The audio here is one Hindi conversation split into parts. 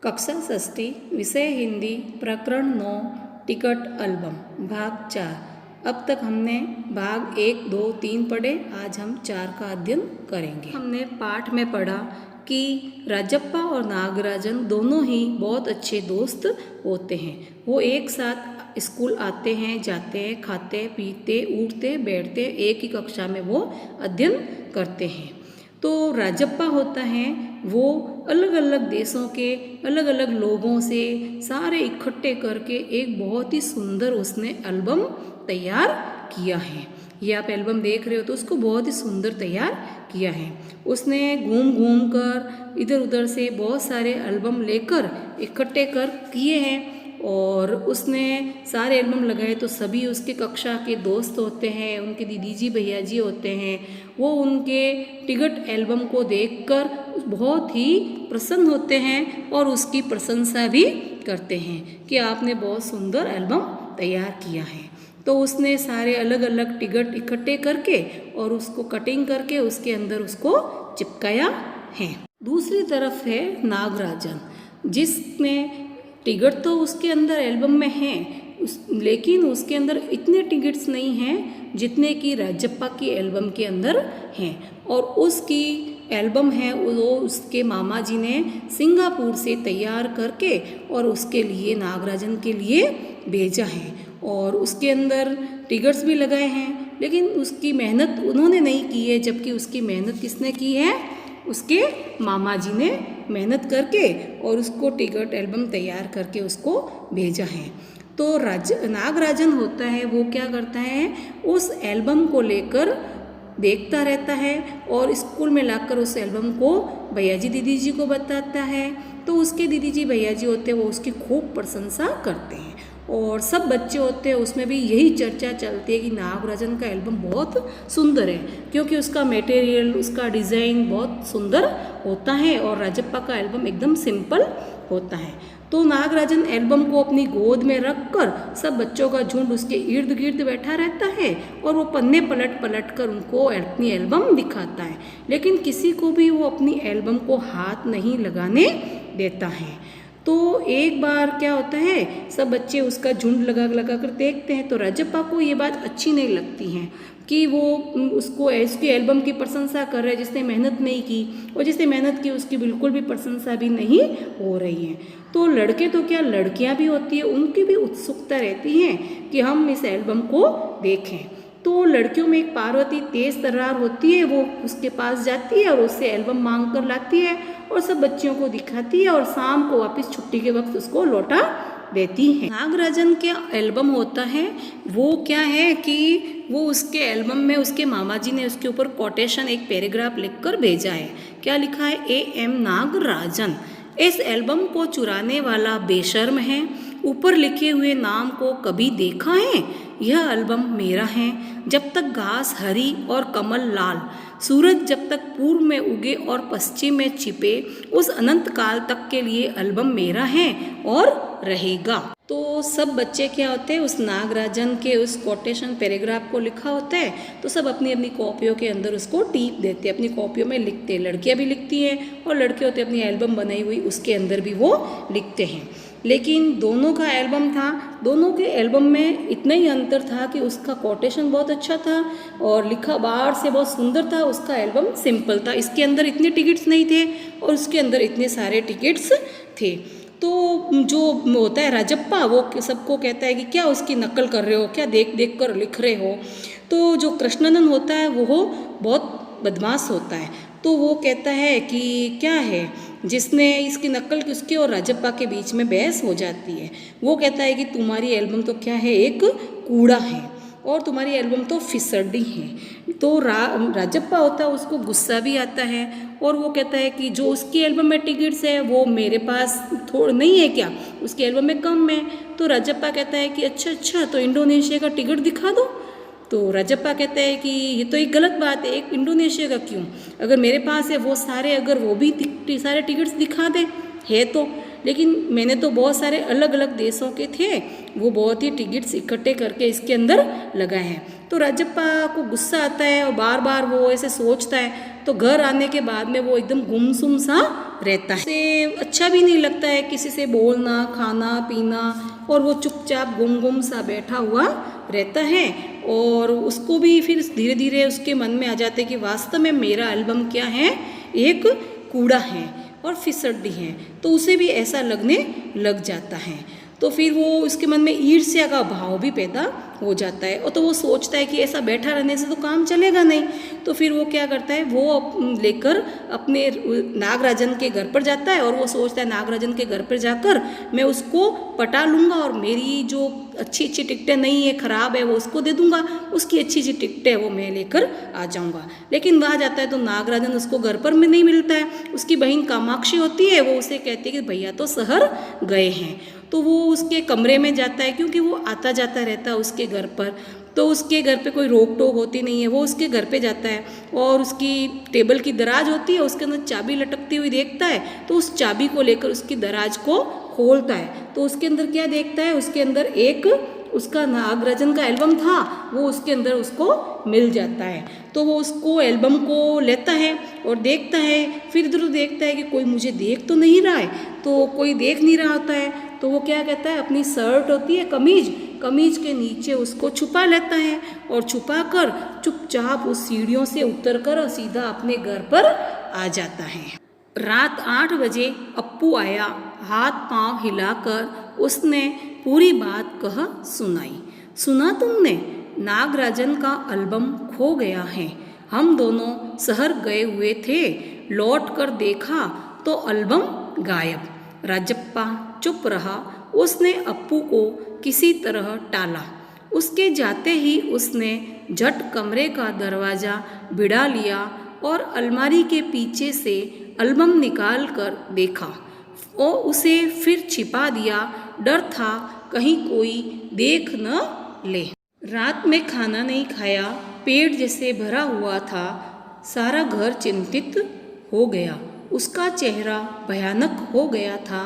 कक्षा षष्ठी विषय हिंदी प्रकरण 9 टिकट एल्बम भाग 4। अब तक हमने भाग 1, 2, 3 पढ़े। आज हम 4 का अध्ययन करेंगे। हमने पाठ में पढ़ा कि राजप्पा और नागराजन दोनों ही बहुत अच्छे दोस्त होते हैं। वो एक साथ स्कूल आते हैं, जाते हैं, खाते पीते उठते बैठते, एक ही कक्षा में वो अध्ययन करते हैं। तो राजप्पा होता है वो अलग अलग देशों के अलग अलग लोगों से सारे इकट्ठे करके एक बहुत ही सुंदर उसने एल्बम तैयार किया है। ये आप एल्बम देख रहे हो तो उसको बहुत ही सुंदर तैयार किया है। उसने घूम घूम कर इधर उधर से बहुत सारे एल्बम लेकर इकट्ठे कर किए हैं और उसने सारे एल्बम लगाए तो सभी उसके कक्षा के दोस्त होते हैं, उनके दीदी जी भैया जी होते हैं। वो उनके टिकट एल्बम को देखकर बहुत ही प्रसन्न होते हैं और उसकी प्रशंसा भी करते हैं कि आपने बहुत सुंदर एल्बम तैयार किया है। तो उसने सारे अलग अलग टिकट इकट्ठे करके और उसको कटिंग करके उसके अंदर उसको चिपकाया है। दूसरी तरफ है नागराजन, जिसमें टिकट तो उसके अंदर एल्बम में हैं, लेकिन उसके अंदर इतने टिकट्स नहीं हैं जितने कि राजप्पा की एल्बम के अंदर हैं। और उसकी एल्बम है वो उसके मामा जी ने सिंगापुर से तैयार करके और उसके लिए नागराजन के लिए भेजा है। और उसके अंदर टिकट्स भी लगाए हैं, लेकिन उसकी मेहनत उन्होंने नहीं की है, जबकि उसकी मेहनत किसने की है? उसके मामा जी ने मेहनत करके और उसको टिकट एल्बम तैयार करके उसको भेजा है। तो नागराजन होता है वो क्या करता है, उस एल्बम को लेकर देखता रहता है और स्कूल में लाकर उस एल्बम को भैया जी दीदी जी को बताता है। तो उसके दीदी जी भैया जी होते हैं वो उसकी खूब प्रशंसा करते हैं और सब बच्चे होते हैं उसमें भी यही चर्चा चलती है कि नागराजन का एल्बम बहुत सुंदर है, क्योंकि उसका मटेरियल उसका डिज़ाइन बहुत सुंदर होता है और राजप्पा का एल्बम एकदम सिंपल होता है। तो नागराजन एल्बम को अपनी गोद में रखकर सब बच्चों का झुंड उसके इर्द गिर्द बैठा रहता है और वो पन्ने पलट पलट कर उनको अपनी एल्बम दिखाता है, लेकिन किसी को भी वो अपनी एल्बम को हाथ नहीं लगाने देता है। तो एक बार क्या होता है, सब बच्चे उसका झुंड लगा लगा कर देखते हैं तो राजप्पा को ये बात अच्छी नहीं लगती है कि वो उसको उसकी एल्बम की प्रशंसा कर रहे हैं जिसने मेहनत नहीं की, और जिसने मेहनत की उसकी बिल्कुल भी प्रशंसा भी नहीं हो रही है। तो लड़के तो क्या लड़कियां भी होती है, उनकी भी उत्सुकता रहती है कि हम इस एल्बम को देखें। तो लड़कियों में एक पार्वती तेज तर्रार होती है, वो उसके पास जाती है और उससे एल्बम मांग कर लाती है और सब बच्चियों को दिखाती है और शाम को वापस छुट्टी के वक्त उसको लौटा देती है। नागराजन के एल्बम होता है वो क्या है कि वो उसके एल्बम में उसके मामा जी ने उसके ऊपर कोटेशन एक पैराग्राफ लिखकर भेजा है। क्या लिखा है? A.M. नागराजन इस एल्बम को चुराने वाला बेशर्म है। ऊपर लिखे हुए नाम को कभी देखा है? यह एल्बम मेरा है। जब तक घास हरी और कमल लाल, सूरज जब तक पूर्व में उगे और पश्चिम में छिपे, उस अनंत काल तक के लिए एल्बम मेरा है और रहेगा। तो सब बच्चे क्या होते हैं, उस नागराजन के उस कोटेशन पैराग्राफ को लिखा होता है तो सब अपनी अपनी कॉपियों के अंदर उसको टीप देते हैं, अपनी कॉपियों में लिखते हैं। लड़कियां भी लिखती हैं और लड़के होते हैं अपनी एल्बम बनाई हुई उसके अंदर भी वो लिखते हैं। लेकिन दोनों का एल्बम था, दोनों के एल्बम में इतना ही अंतर था कि उसका कोटेशन बहुत अच्छा था और लिखा बाहर से बहुत सुंदर था, उसका एल्बम सिंपल था। इसके अंदर इतने टिकट्स नहीं थे और उसके अंदर इतने सारे टिकट्स थे। तो जो होता है राजप्पा वो सबको कहता है कि क्या उसकी नकल कर रहे हो, क्या देख देख कर लिख रहे हो। तो जो कृष्णनंदन होता है वो बहुत बदमाश होता है, तो वो कहता है कि क्या है, जिसने इसकी नकल की उसके और राजप्पा के बीच में बहस हो जाती है। वो कहता है कि तुम्हारी एल्बम तो क्या है, एक कूड़ा है और तुम्हारी एल्बम तो फिसड्डी है। तो राजप्पा होता है उसको गुस्सा भी आता है और वो कहता है कि जो उसकी एल्बम में टिकट्स है वो मेरे पास थोड़ा नहीं है क्या, उसकी एल्बम में कम है। तो राजप्पा कहता है कि अच्छा तो इंडोनेशिया का टिकट दिखा दो। तो राजप्पा कहता है कि ये तो एक गलत बात है, एक इंडोनेशिया का क्यों, अगर मेरे पास है वो सारे, अगर वो भी सारे टिकट्स दिखा दे है तो, लेकिन मैंने तो बहुत सारे अलग अलग देशों के थे, वो बहुत ही टिकट्स इकट्ठे करके इसके अंदर लगाए हैं। तो राजप्पा को गुस्सा आता है और बार बार वो ऐसे सोचता है। तो घर आने के बाद में वो एकदम गुमसुम सा रहता है, उसे अच्छा भी नहीं लगता है किसी से बोलना, खाना पीना, और वो चुपचाप गुम सा बैठा हुआ रहता है। और उसको भी फिर धीरे धीरे उसके मन में आ जाता है कि वास्तव में मेरा एल्बम क्या है, एक कूड़ा है और फिसड्डी है। तो उसे भी ऐसा लगने लग जाता है। तो फिर वो उसके मन में ईर्ष्या का भाव भी पैदा हो जाता है। और तो वो सोचता है कि ऐसा बैठा रहने से तो काम चलेगा नहीं। तो फिर वो क्या करता है, वो लेकर अपने नागराजन के घर पर जाता है और वो सोचता है नागराजन के घर पर जाकर मैं उसको पटा लूँगा और मेरी जो अच्छी अच्छी टिकटें नहीं है, ख़राब है, वो उसको दे दूँगा, उसकी अच्छी अच्छी टिकटें वो मैं लेकर आ जाऊँगा। लेकिन वहाँ जाता है तो नागराजन उसको घर पर में नहीं मिलता है। उसकी बहन कामाक्षी होती है, वो उसे कहती है कि भैया तो शहर गए हैं। तो वो उसके कमरे में जाता है, क्योंकि वो आता जाता रहता है उसके घर पर, तो उसके घर पे कोई रोक टोक होती नहीं है। वो उसके घर पे जाता है और उसकी टेबल की दराज होती है, उसके अंदर चाबी लटकती हुई देखता है। तो उस चाबी को लेकर उसकी दराज को खोलता है, तो उसके अंदर क्या देखता है, उसके अंदर एक उसका नागराजन का एल्बम था, वो उसके अंदर उसको मिल जाता है। तो वो उसको एल्बम को लेता है और देखता है, फिर इधर देखता है कि कोई मुझे देख तो नहीं रहा है। तो कोई देख नहीं रहा होता है, तो वो क्या कहता है, अपनी शर्ट होती है कमीज के नीचे उसको छुपा लेता है और छुपा कर चुपचाप उस सीढ़ियों से उतर कर सीधा अपने घर पर आ जाता है। रात 8 बजे अप्पू आया, हाथ पांव हिलाकर उसने पूरी बात कह सुनाई। सुना तुमने, नागराजन का एल्बम खो गया है। हम दोनों शहर गए हुए थे, लौट कर देखा तो एल्बम गायब। राजप्पा चुप रहा। उसने अप्पू को किसी तरह टाला। उसके जाते ही उसने झट कमरे का दरवाज़ा भिड़ा लिया और अलमारी के पीछे से एल्बम निकाल कर देखा और उसे फिर छिपा दिया। डर था कहीं कोई देख न ले। रात में खाना नहीं खाया, पेट जैसे भरा हुआ था। सारा घर चिंतित हो गया, उसका चेहरा भयानक हो गया था।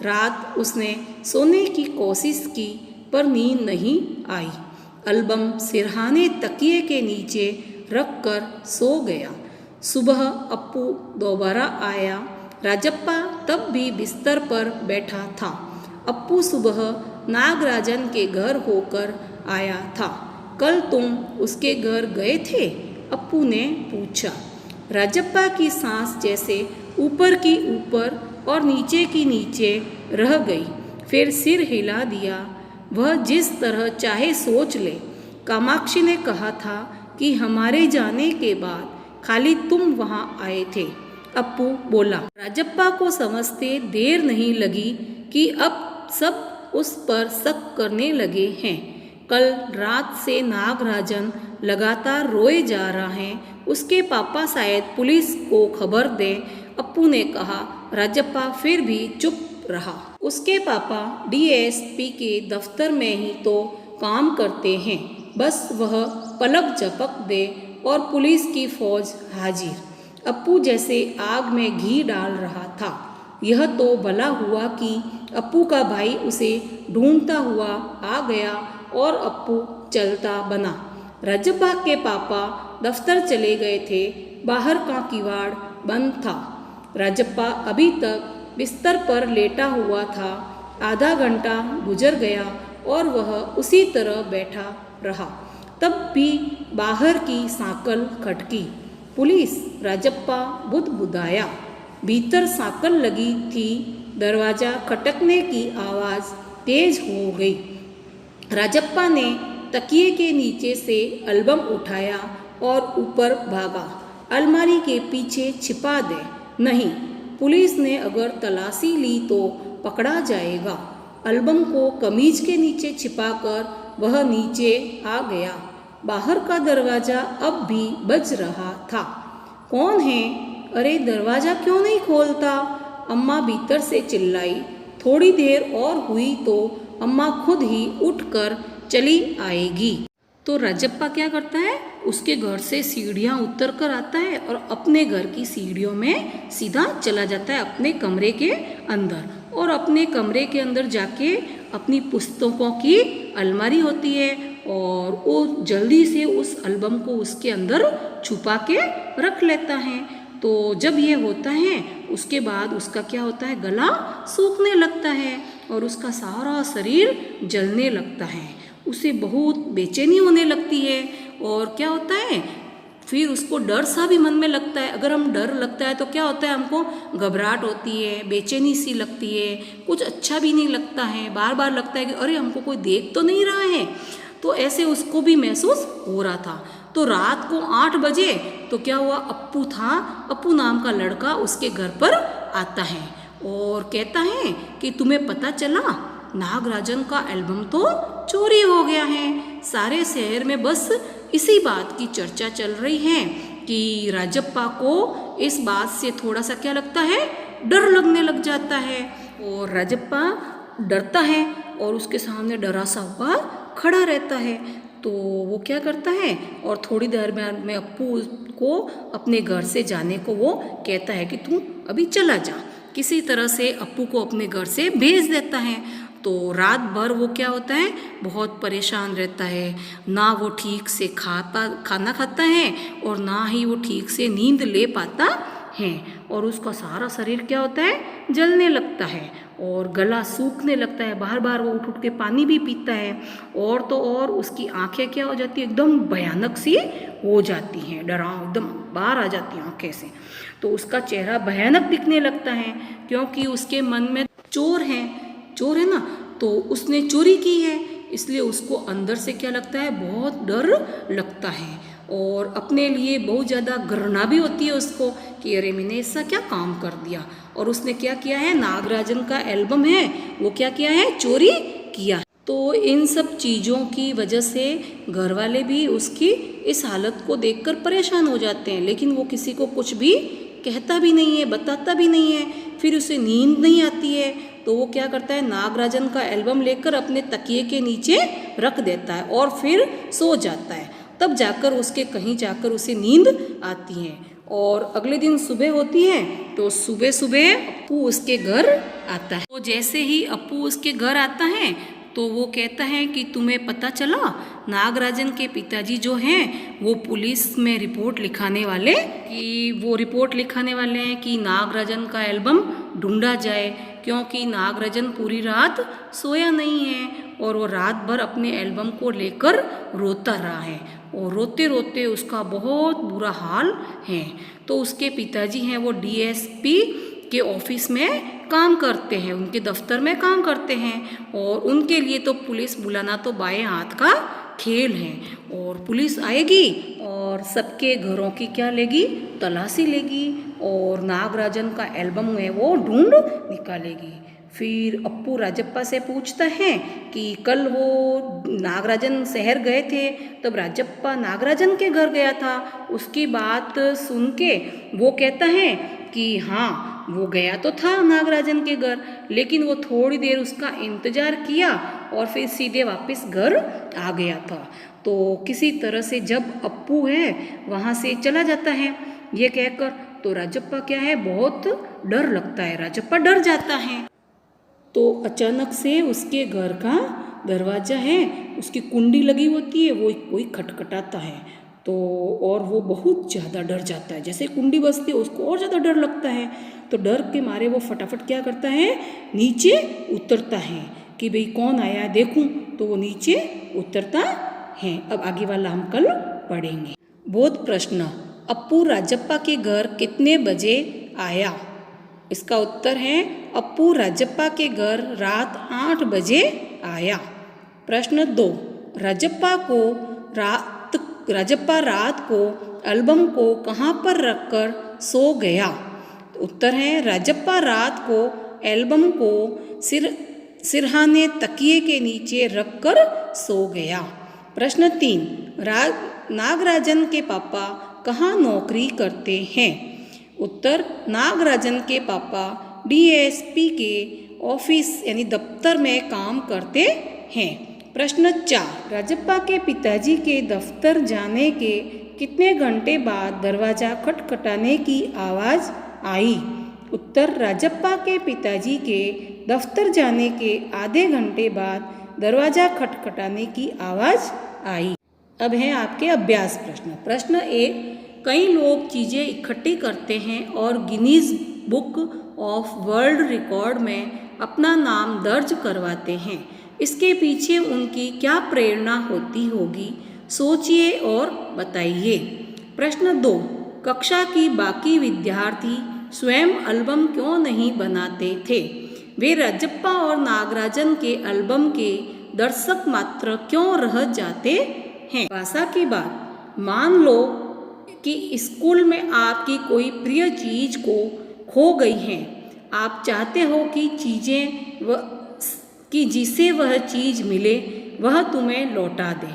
रात उसने सोने की कोशिश की पर नींद नहीं आई। एल्बम सिरहाने तकिए के नीचे रख कर सो गया। सुबह अप्पू दोबारा आया। राजप्पा तब भी बिस्तर पर बैठा था। अप्पू सुबह नागराजन के घर होकर आया था। कल तुम उसके घर गए थे? अप्पू ने पूछा। राजप्पा की सांस जैसे ऊपर की ऊपर और नीचे की नीचे रह गई, फिर सिर हिला दिया। वह जिस तरह चाहे सोच ले। कामाक्षी ने कहा था कि हमारे जाने के बाद खाली तुम वहाँ आए थे। अप्पू बोला। राजप्पा को समझते देर नहीं लगी कि अब सब उस पर शक करने लगे हैं। कल रात से नागराजन लगातार रोए जा रहा है। उसके पापा शायद पुलिस को खबर दें। अप्पू ने कहा। राजप्पा फिर भी चुप रहा। उसके पापा डीएसपी के दफ्तर में ही तो काम करते हैं, बस वह पलक झपक दे और पुलिस की फौज हाजिर। अप्पू जैसे आग में घी डाल रहा था। यह तो भला हुआ कि अप्पू का भाई उसे ढूंढता हुआ आ गया और अप्पू चलता बना। राजप्पा के पापा दफ्तर चले गए थे। बाहर का किवाड़ बंद था। राजप्पा अभी तक बिस्तर पर लेटा हुआ था। आधा घंटा गुजर गया और वह उसी तरह बैठा रहा। तब भी बाहर की सांकल खटकी। पुलिस। राजप्पा बुदबुदाया। भीतर सांकल लगी थी। दरवाज़ा खटकने की आवाज़ तेज हो गई। राजप्पा ने तकिए के नीचे से एल्बम उठाया और ऊपर भागा। अलमारी के पीछे छिपा दे। नहीं, पुलिस ने अगर तलाशी ली तो पकड़ा जाएगा। एल्बम को कमीज के नीचे छिपाकर वह नीचे आ गया। बाहर का दरवाज़ा अब भी बज रहा था। कौन है? अरे दरवाज़ा क्यों नहीं खोलता? अम्मा भीतर से चिल्लाई। थोड़ी देर और हुई तो अम्मा खुद ही उठकर चली आएगी। तो राजप्पा क्या करता है? उसके घर से सीढ़ियाँ उतर कर आता है और अपने घर की सीढ़ियों में सीधा चला जाता है अपने कमरे के अंदर। और अपने कमरे के अंदर जाके अपनी पुस्तकों की अलमारी होती है और वो जल्दी से उस एल्बम को उसके अंदर छुपा के रख लेता है। तो जब ये होता है उसके बाद उसका क्या होता है, गला सूखने लगता है और उसका सारा शरीर जलने लगता है। उसे बहुत बेचैनी होने लगती है और क्या होता है, फिर उसको डर सा भी मन में लगता है। अगर हम डर लगता है तो क्या होता है, हमको घबराहट होती है, बेचैनी सी लगती है, कुछ अच्छा भी नहीं लगता है, बार बार लगता है कि अरे हमको कोई देख तो नहीं रहा है। तो ऐसे उसको भी महसूस हो रहा था। तो रात को 8 बजे तो क्या हुआ, अप्पू था, अप्पू नाम का लड़का उसके घर पर आता है और कहता है कि तुम्हें पता चला नागराजन का एल्बम तो चोरी हो गया है। सारे शहर में बस इसी बात की चर्चा चल रही है कि राजप्पा को इस बात से थोड़ा सा क्या लगता है, डर लगने लग जाता है। और राजप्पा डरता है और उसके सामने डरा सा हुआ खड़ा रहता है। तो वो क्या करता है और थोड़ी देर में अप्पू को अपने घर से जाने को वो कहता है कि तू अभी चला जा। किसी तरह से अप्पू को अपने घर से भेज देता है। तो रात भर वो क्या होता है, बहुत परेशान रहता है। ना वो ठीक से खाना खाता है और ना ही वो ठीक से नींद ले पाता है। और उसका सारा शरीर क्या होता है, जलने लगता है और गला सूखने लगता है। बार बार वो उठ उठ के पानी भी पीता है। और तो और उसकी आंखें क्या हो जाती है, एकदम भयानक सी हो जाती हैं, डराव एकदम बाहर आ जाती हैं आंखें से। तो उसका चेहरा भयानक दिखने लगता है क्योंकि उसके मन में चोर है ना, तो उसने चोरी की है, इसलिए उसको अंदर से क्या लगता है, बहुत डर लगता है और अपने लिए बहुत ज़्यादा घृणा भी होती है उसको कि अरे मैंने ऐसा क्या काम कर दिया। और उसने क्या किया है, नागराजन का एल्बम है वो क्या किया है, चोरी किया। तो इन सब चीज़ों की वजह से घर वाले भी उसकी इस हालत को देखकर परेशान हो जाते हैं, लेकिन वो किसी को कुछ भी कहता भी नहीं है, बताता भी नहीं है। फिर उसे नींद नहीं आती है तो वो क्या करता है, नागराजन का एल्बम लेकर अपने तकिए के नीचे रख देता है और फिर सो जाता है। तब जाकर जाकर उसे नींद आती है। और अगले दिन सुबह होती है तो सुबह सुबह अप्पू उसके घर आता है। तो जैसे ही अप्पू उसके घर आता है तो वो कहता है कि तुम्हें पता चला, नागराजन के पिताजी जो हैं वो पुलिस में रिपोर्ट लिखाने वाले हैं कि नागराजन का एल्बम ढूंढा जाए, क्योंकि नागराजन पूरी रात सोया नहीं है और वो रात भर अपने एल्बम को लेकर रोता रहा है और रोते रोते उसका बहुत बुरा हाल है। तो उसके पिताजी हैं वो डीएसपी के ऑफिस में काम करते हैं, उनके दफ्तर में काम करते हैं और उनके लिए तो पुलिस बुलाना तो बाएं हाथ का खेल है। और पुलिस आएगी और सबके घरों की क्या लेगी, तलाशी लेगी और नागराजन का एल्बम है वो ढूंढ निकालेगी। फिर अप्पू राजप्पा से पूछता है कि कल वो नागराजन शहर गए थे, तब राजप्पा नागराजन के घर गया था। उसकी बात सुन के वो कहता है कि हाँ वो गया तो था नागराजन के घर, लेकिन वो थोड़ी देर उसका इंतज़ार किया और फिर सीधे वापस घर आ गया था। तो किसी तरह से जब अप्पू है वहाँ से चला जाता है ये कहकर, तो राजप्पा क्या है, बहुत डर लगता है, राजप्पा डर जाता है। तो अचानक से उसके घर का दरवाज़ा है, उसकी कुंडी लगी होती है, वो कोई खटखटाता है। तो और वो बहुत ज़्यादा डर जाता है, जैसे कुंडी बजती है उसको और ज़्यादा डर लगता है। तो डर के मारे वो फटाफट क्या करता है, नीचे उतरता है कि भाई कौन आया है देखूं। तो वो नीचे उतरता है। अब आगे वाला हम कल पढ़ेंगे। बोध प्रश्न, अप्पू राजप्पा के घर कितने बजे आया? इसका उत्तर है अप्पू राजप्पा के घर रात 8 बजे आया। प्रश्न 2, राजप्पा रात को एल्बम को कहाँ पर रखकर सो गया? उत्तर है राजप्पा रात को एल्बम को सिरहाने तकिए के नीचे रखकर सो गया। प्रश्न 3, नागराजन के पापा कहाँ नौकरी करते हैं? उत्तर, नागराजन के पापा डीएसपी के ऑफिस यानी दफ्तर में काम करते हैं। प्रश्न 4, राजप्पा के पिताजी के दफ्तर जाने के कितने घंटे बाद दरवाज़ा खटखटाने की आवाज़ आई? उत्तर, राजप्पा के पिताजी के दफ्तर जाने के आधे घंटे बाद दरवाज़ा खटखटाने की आवाज़ आई। अब है आपके अभ्यास प्रश्न। प्रश्न 1, कई लोग चीज़ें इकट्ठी करते हैं और Guinness book of world record में अपना नाम दर्ज करवाते हैं। इसके पीछे उनकी क्या प्रेरणा होती होगी? सोचिए और बताइए। प्रश्न 2, कक्षा की बाकी विद्यार्थी स्वयं एल्बम क्यों नहीं बनाते थे? वे राजप्पा और नागराजन के एल्बम के दर्शक मात्र क्यों रह जाते हैं? भाषा की बात, मान लो कि स्कूल में आपकी कोई प्रिय चीज़ को खो गई है। आप चाहते हो कि जिसे वह चीज़ मिले वह तुम्हें लौटा दे।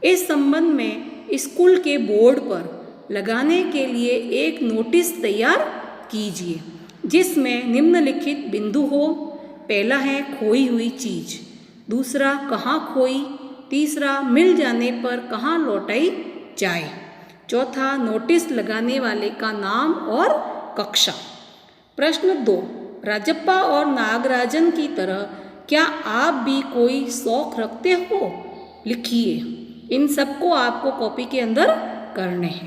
इस संबंध में स्कूल के बोर्ड पर लगाने के लिए एक नोटिस तैयार कीजिए जिसमें निम्नलिखित बिंदु हो। पहला है खोई हुई चीज़, दूसरा कहाँ खोई, तीसरा मिल जाने पर कहाँ लौटाई जाए, चौथा नोटिस लगाने वाले का नाम और कक्षा। प्रश्न 2, राजप्पा और नागराजन की तरह क्या आप भी कोई शौक रखते हो? लिखिए। इन सबको आपको कॉपी के अंदर करने हैं।